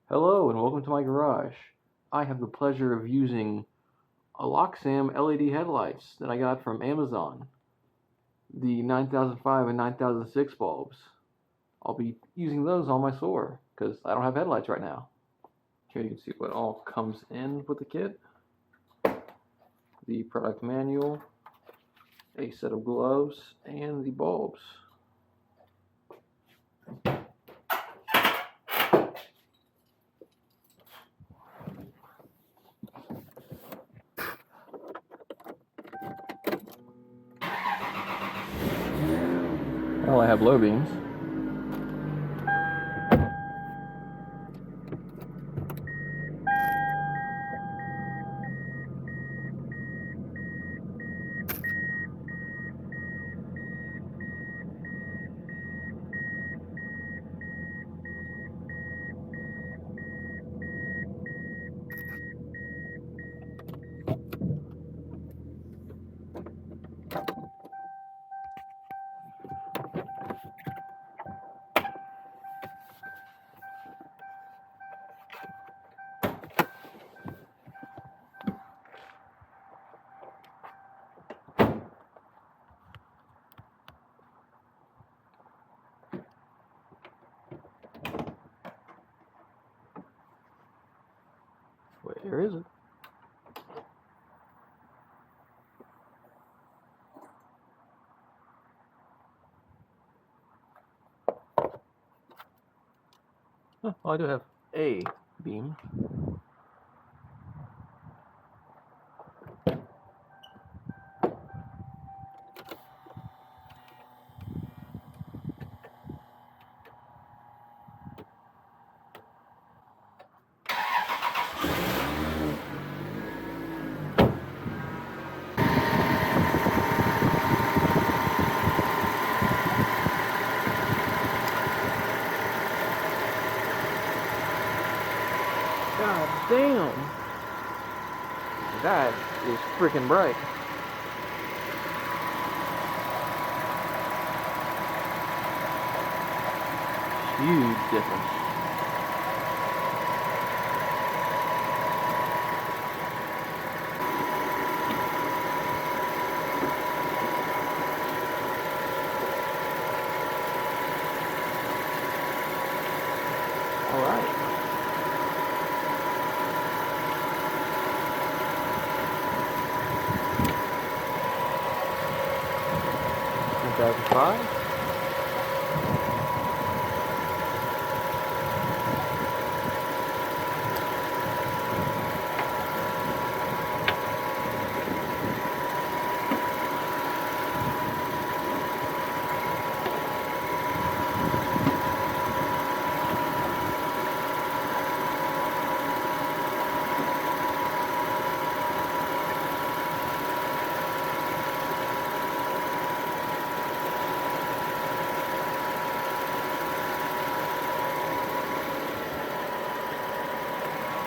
Hello and welcome to my garage. I have the pleasure of using Oxliam LED headlights that I got from Amazon. The 9005 and 9006 bulbs. I'll be using those on my Soarer because I don't have headlights right now. Here you can see what all comes in with the kit. The product manual, a set of gloves, and the bulbs. Well, I have low beams. Where is it? Oh, well, I do have a beam. God damn! That is freaking bright. Huge difference. All right. $1,005.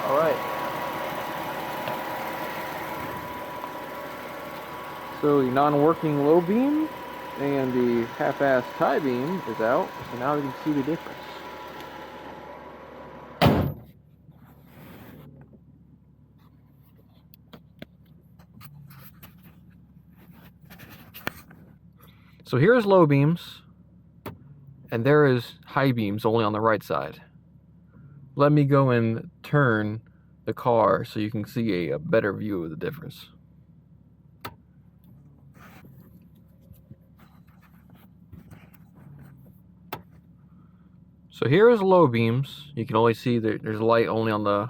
All right. So the non-working low beam and the half-assed high beam is out. So now you can see the difference. So here's low beams, and there is high beams only on the right side. Let me go and turn the car so you can see a better view of the difference. So here is low beams. You can only see that there's light only on the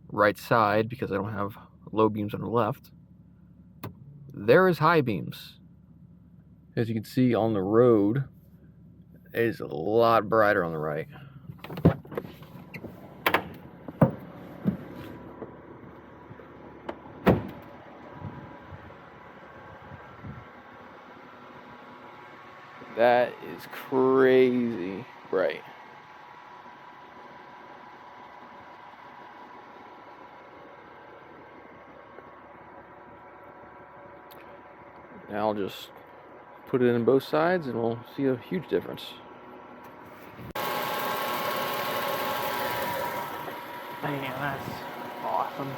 right side because I don't have low beams on the left. There is high beams. As you can see on the road, it is a lot brighter on the right. That is crazy bright. Now I'll just put it in both sides and we'll see a huge difference. Man, that's awesome.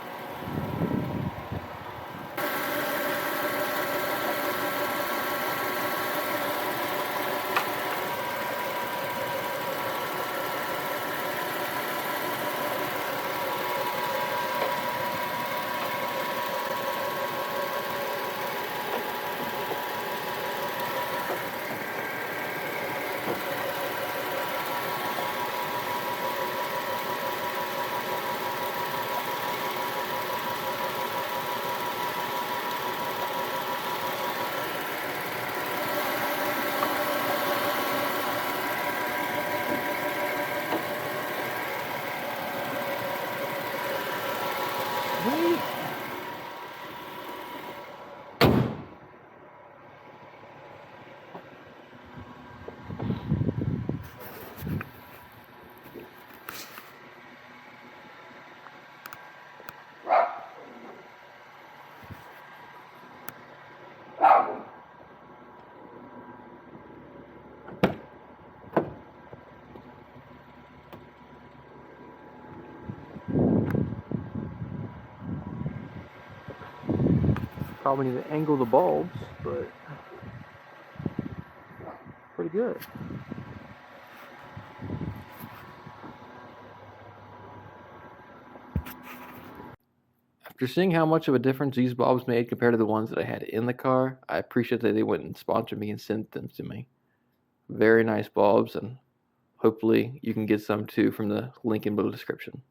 Wait. Probably need to angle the bulbs, but pretty good. After seeing how much of a difference these bulbs made compared to the ones that I had in the car, I appreciate that they went and sponsored me and sent them to me. Very nice bulbs, and hopefully you can get some too from the link in below description.